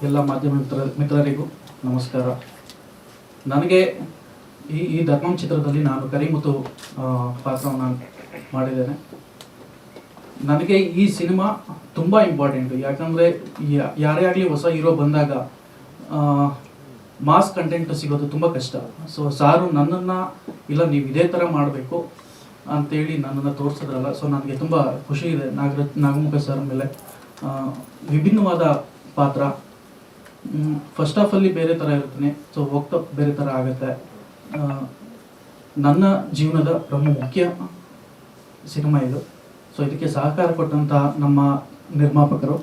ಎಲ್ಲ ಮಾಧ್ಯಮ ಮಿತ್ರರಿಗೂ ನಮಸ್ಕಾರ. ನನಗೆ ಈ ಧರ್ಮಂ ಚಿತ್ರದಲ್ಲಿ ನಾನು ಕರಿಮುತ್ತು ಪಾತ್ರವನ್ನು ಮಾಡಿದ್ದೇನೆ. ನನಗೆ ಈ ಸಿನಿಮಾ ತುಂಬ ಇಂಪಾರ್ಟೆಂಟು. ಯಾಕಂದರೆ ಯಾರೇ ಆಗಲಿ ಹೊಸ ಹೀರೋ ಬಂದಾಗ ಮಾಸ್ ಕಂಟೆಂಟ್ ಸಿಗೋದು ತುಂಬ ಕಷ್ಟ. ಸೊ ಸಾರು ನನ್ನನ್ನು ಇಲ್ಲ ನೀವು ಇದೇ ಥರ ಮಾಡಬೇಕು ಅಂತೇಳಿ ನನ್ನನ್ನು ತೋರಿಸಿದ್ರಲ್ಲ. ಸೊ ನನಗೆ ತುಂಬ ಖುಷಿ ಇದೆ ನಾಗಮುಖ ಸರ್ ಮೇಲೆ. ವಿಭಿನ್ನವಾದ ಪಾತ್ರ. ಫಸ್ಟ್ ಹಾಫಲ್ಲಿ ಬೇರೆ ಥರ ಇರ್ತೀನಿ, ಸೊ ಹೋಗ್ತಾ ಬೇರೆ ಥರ ಆಗುತ್ತೆ. ನನ್ನ ಜೀವನದ ಮುಖ್ಯ ಸಿನಿಮಾ ಇದು. ಸೊ ಇದಕ್ಕೆ ಸಹಕಾರ ಕೊಟ್ಟಂಥ ನಮ್ಮ ನಿರ್ಮಾಪಕರು,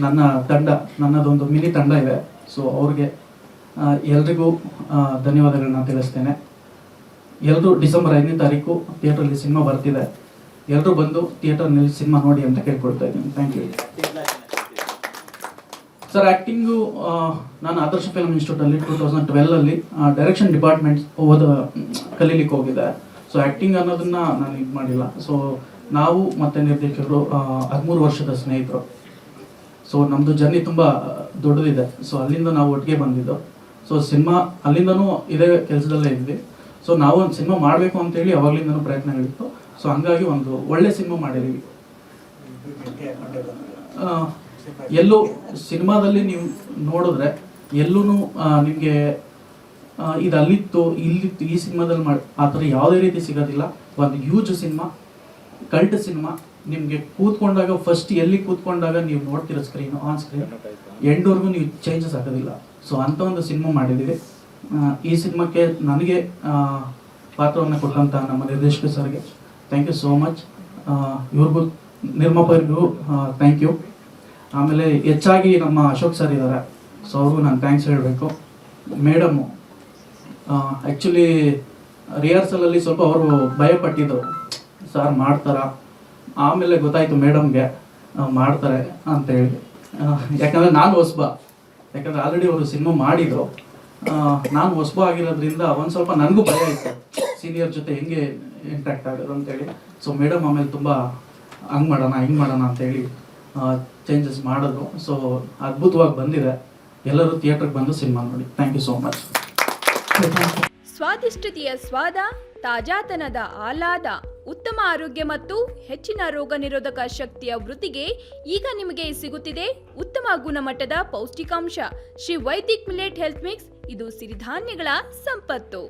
ನನ್ನ ತಂಡ, ನನ್ನದೊಂದು ಮಿನಿ ತಂಡ ಇದೆ. ಸೊ ಅವ್ರಿಗೆ ಎಲ್ರಿಗೂ ಧನ್ಯವಾದಗಳನ್ನ ತಿಳಿಸ್ತೇನೆ. ಎಲ್ಲರೂ ಡಿಸೆಂಬರ್ 5ನೇ ತಾರೀಕು ಥಿಯೇಟ್ರಲ್ಲಿ ಸಿನಿಮಾ ಬರ್ತಿದೆ. ಎಲ್ಲರೂ ಬಂದು ಥಿಯೇಟರ್ನಲ್ಲಿ ಸಿನಿಮಾ ನೋಡಿ ಅಂತ ಕೇಳ್ಕೊಳ್ತಾ ಇದ್ದೀನಿ. Thank you sir. ಆ್ಯಕ್ಟಿಂಗು ನಾನು ಆದರ್ಶ ಫಿಲ್ಮ್ ಇನ್ಸ್ಟಿಟ್ಯೂಟಲ್ಲಿ 2012 ಡೈರೆಕ್ಷನ್ ಡಿಪಾರ್ಟ್ಮೆಂಟ್ ಕಲೀಲಿಕ್ಕೆ ಹೋಗಿದ್ದೆ. ಸೊ ಆ್ಯಕ್ಟಿಂಗ್ ಅನ್ನೋದನ್ನು ನಾನು ಇದು ಮಾಡಿಲ್ಲ. ಸೊ ನಾವು ಮತ್ತು ನಿರ್ದೇಶಕರು 13 ವರ್ಷದ ಸ್ನೇಹಿತರು. ಸೊ ನಮ್ಮದು ಜರ್ನಿ ತುಂಬ ದೊಡ್ಡದಿದೆ. ಸೊ ಅಲ್ಲಿಂದ ನಾವು ಒಟ್ಟಿಗೆ ಬಂದಿದ್ದು. ಸೊ ಸಿನಿಮಾ ಅಲ್ಲಿಂದನೂ ಇದೇ ಕೆಲಸದಲ್ಲೇ ಇದ್ವಿ. ಸೊ ನಾವು ಒಂದು ಸಿನಿಮಾ ಮಾಡಬೇಕು ಅಂತೇಳಿ ಅವಾಗಲಿಂದನೂ ಪ್ರಯತ್ನಗಳಿತ್ತು. ಸೊ ಹಂಗಾಗಿ ಒಂದು ಒಳ್ಳೆ ಸಿನಿಮಾ ಮಾಡಿದ್ದೀವಿ. ಎಲ್ಲೂ ಸಿನಿಮಾದಲ್ಲಿ ನೀವು ನೋಡಿದ್ರೆ ಎಲ್ಲೂ ನಿಮಗೆ ಇದು ಅಲ್ಲಿತ್ತು ಇಲ್ಲಿತ್ತು ಈ ಸಿನಿಮಾದಲ್ಲಿ ಮಾಡಿ ಆ ಥರ ಯಾವುದೇ ರೀತಿ ಸಿಗೋದಿಲ್ಲ. ಒಂದು ಹ್ಯೂಜ್ ಸಿನಿಮಾ, ಕಲ್ಟ್ ಸಿನಿಮಾ. ನಿಮಗೆ ಕೂತ್ಕೊಂಡಾಗ ಫಸ್ಟ್ ಎಲ್ಲಿ ಕೂತ್ಕೊಂಡಾಗ ನೀವು ನೋಡ್ತಿರೋ ಸ್ಕ್ರೀನು ಆನ್ ಸ್ಕ್ರೀನ್ ಎಂಡ್ವರೆಗೂ ನೀವು ಚೇಂಜಸ್ ಆಗೋದಿಲ್ಲ. ಸೊ ಅಂಥ ಒಂದು ಸಿನಿಮಾ ಮಾಡಿದ್ದೀವಿ. ಈ ಸಿನಿಮಾಕ್ಕೆ ನನಗೆ ಪಾತ್ರವನ್ನು ಕೊಟ್ಟಂಥ ನಮ್ಮ ನಿರ್ದೇಶಕ ಸರ್ಗೆ ಥ್ಯಾಂಕ್ ಯು ಸೋ ಮಚ್. ಇವ್ರಿಗೂ ನಿರ್ಮಾಪಕರಿಗೂ ಥ್ಯಾಂಕ್ ಯು. ಆಮೇಲೆ ಹೆಚ್ಚಾಗಿ ನಮ್ಮ ಅಶೋಕ್ ಸರ್ ಇದ್ದಾರೆ. ಸೊ ಅವ್ರಿಗೂ ನಾನು ಥ್ಯಾಂಕ್ಸ್ ಹೇಳಬೇಕು. ಮೇಡಮು ಆ್ಯಕ್ಚುಲಿ ರಿಹರ್ಸಲಲ್ಲಿ ಸ್ವಲ್ಪ ಅವರು ಭಯಪಟ್ಟಿದ್ದರು, ಸರ್ ಮಾಡ್ತಾರಾ. ಆಮೇಲೆ ಗೊತ್ತಾಯಿತು ಮೇಡಮ್ಗೆ ಮಾಡ್ತಾರೆ ಅಂತೇಳಿ. ಯಾಕಂದರೆ ನಾನು ಹೊಸಬ, ಯಾಕಂದರೆ ಆಲ್ರೆಡಿ ಅವರು ಸಿನಿಮಾ ಮಾಡಿದರು. ನಾನು ಹೊಸಬ ಆಗಿರೋದ್ರಿಂದ ಒಂದು ಸ್ವಲ್ಪ ನನಗೂ ಭಯ ಇತ್ತು, ಸೀನಿಯರ್ ಜೊತೆ ಹೆಂಗೆ ಇಂಟ್ಯಾಕ್ಟ್ ಆಗೋದು ಅಂತೇಳಿ. ಸೊ ಮೇಡಮ್ ಆಮೇಲೆ ತುಂಬ ಹಂಗೆ ಮಾಡೋಣ ಹಿಂಗೆ ಮಾಡೋಣ ಅಂತೇಳಿ ಚೇಂಜಸ್ ಮಾಡಿದ್ರು. ಸೊ ಅದ್ಭುತವಾಗಿ ಬಂದಿದೆ. ಎಲ್ಲರೂ ಥಿಯೇಟ್ರಿಗೆ ಬಂದು ಸಿನಿಮಾ ನೋಡಿ. Thank you so much. ಸ್ವಾದಿಷ್ಟತೆಯ ಸ್ವಾದ, ತಾಜಾತನದ ಆಹ್ಲಾದ, ಉತ್ತಮ ಆರೋಗ್ಯ ಮತ್ತು ಹೆಚ್ಚಿನ ರೋಗ ನಿರೋಧಕ ಶಕ್ತಿಯ ವೃದ್ಧಿಗೆ ಈಗ ನಿಮಗೆ ಸಿಗುತ್ತಿದೆ ಉತ್ತಮ ಗುಣಮಟ್ಟದ ಪೌಷ್ಟಿಕಾಂಶ. Shri Vaidik millet health mix. ಇದು ಸಿರಿಧಾನ್ಯಗಳ ಸಂಪತ್ತು.